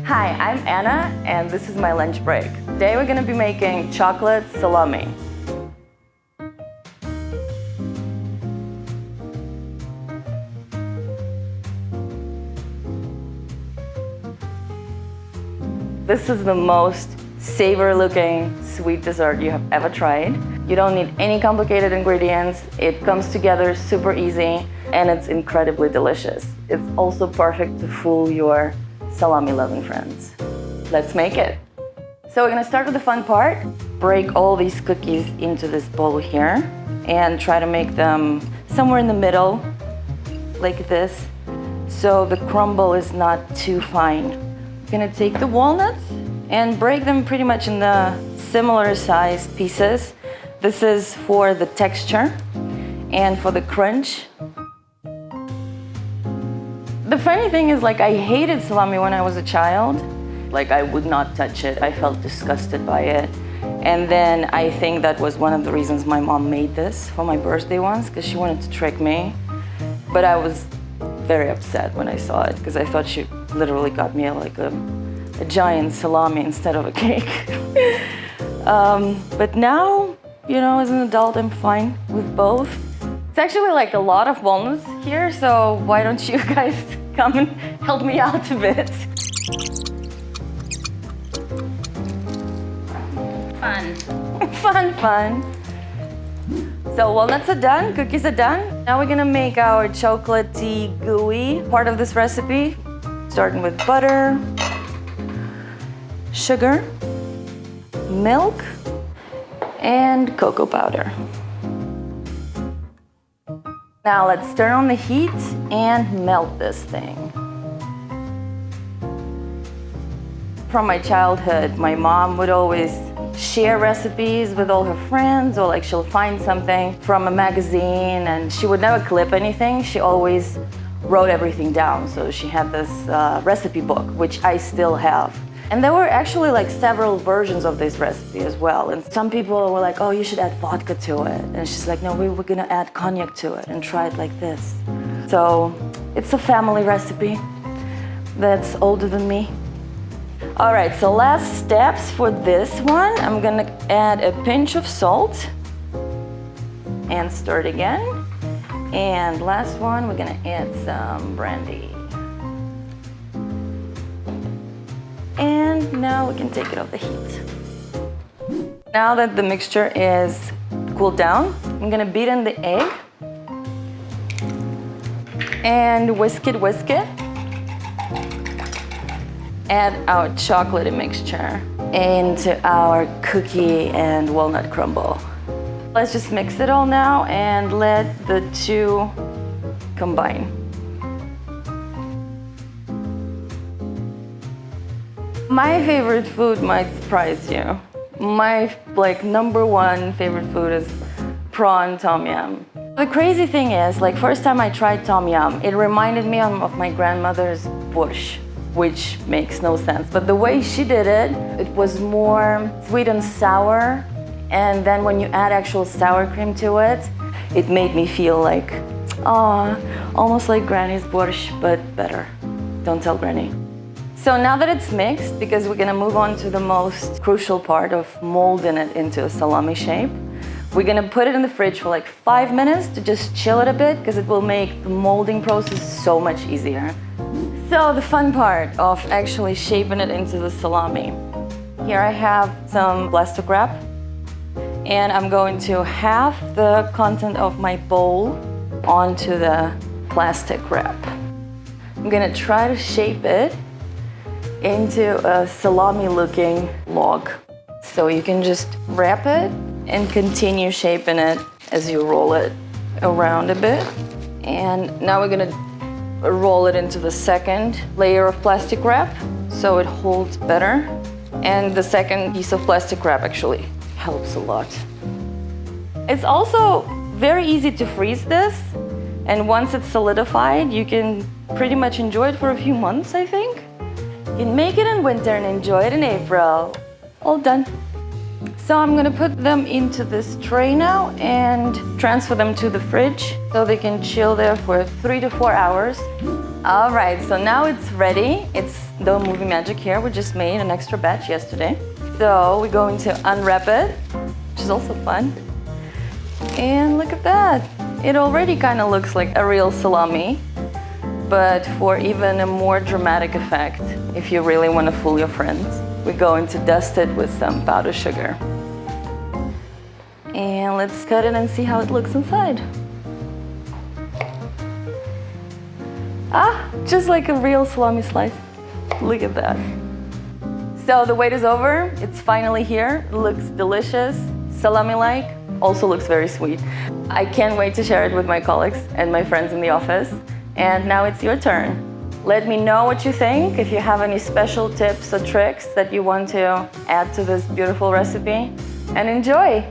Hi, I'm Anna, and this is my lunch break. Today we're gonna be making chocolate salami. This is the most savory looking sweet dessert you have ever tried. You don't need any complicated ingredients. It comes together super easy and it's incredibly delicious. It's also perfect to fool your salami loving friends. Let's make it. So we're gonna start with the fun part. Break all these cookies into this bowl here and try to make them somewhere in the middle, like this, so the crumble is not too fine. I'm gonna take the walnuts and break them pretty much in the similar sized pieces. This is for the texture and for the crunch. The funny thing is, like, I hated salami when I was a child. Like, I would not touch it. I felt disgusted by it. And then I think that was one of the reasons my mom made this for my birthday once, because she wanted to trick me. But I was very upset when I saw it, because I thought she literally got me like a giant salami instead of a cake. But now, you know, as an adult, I'm fine with both. It's actually like a lot of walnuts here, so why don't you guys come and help me out a bit? Fun. Fun, fun. So walnuts are done, cookies are done. Now we're gonna make our chocolatey gooey part of this recipe, starting with butter, sugar, milk, and cocoa powder. Now let's turn on the heat and melt this thing. From my childhood, my mom would always share recipes with all her friends, or like she'll find something from a magazine and she would never clip anything. She always wrote everything down. So she had this recipe book, which I still have. And there were actually like several versions of this recipe as well. And some people were like, oh, you should add vodka to it. And she's like, no, we were gonna add cognac to it and try it like this. So it's a family recipe that's older than me. All right, so last steps for this one. I'm gonna add a pinch of salt and stir it again. And last one, we're gonna add some brandy. And now we can take it off the heat. Now that the mixture is cooled down, I'm gonna beat in the egg and whisk it. Add our chocolatey mixture into our cookie and walnut crumble. Let's just mix it all now and let the two combine. My favorite food might surprise you. My number one favorite food is prawn tom yum. The crazy thing is, like, first time I tried tom yum, it reminded me of my grandmother's borscht, which makes no sense. But the way she did it, it was more sweet and sour. And then when you add actual sour cream to it, it made me feel like, almost like Granny's borscht, but better. Don't tell Granny. So now that it's mixed, because we're gonna move on to the most crucial part of molding it into a salami shape, we're gonna put it in the fridge for like 5 minutes to just chill it a bit, because it will make the molding process so much easier. So the fun part of actually shaping it into the salami. Here I have some plastic wrap, and I'm going to halve the content of my bowl onto the plastic wrap. I'm gonna try to shape it into a salami-looking log. So you can just wrap it and continue shaping it as you roll it around a bit. And now we're gonna roll it into the second layer of plastic wrap so it holds better. And the second piece of plastic wrap actually helps a lot. It's also very easy to freeze this, and once it's solidified, you can pretty much enjoy it for a few months, I think. You can make it in winter and enjoy it in April. All done. So I'm gonna put them into this tray now and transfer them to the fridge so they can chill there for 3 to 4 hours. All right, so now it's ready. It's the movie magic here. We just made an extra batch yesterday. So we're going to unwrap it, which is also fun. And look at that. It already kind of looks like a real salami, but for even a more dramatic effect, if you really want to fool your friends, we're going to dust it with some powdered sugar. And let's cut it and see how it looks inside. Ah, just like a real salami slice. Look at that. So the wait is over. It's finally here. It looks delicious, salami-like, also looks very sweet. I can't wait to share it with my colleagues and my friends in the office. And now it's your turn. Let me know what you think, if you have any special tips or tricks that you want to add to this beautiful recipe. And enjoy!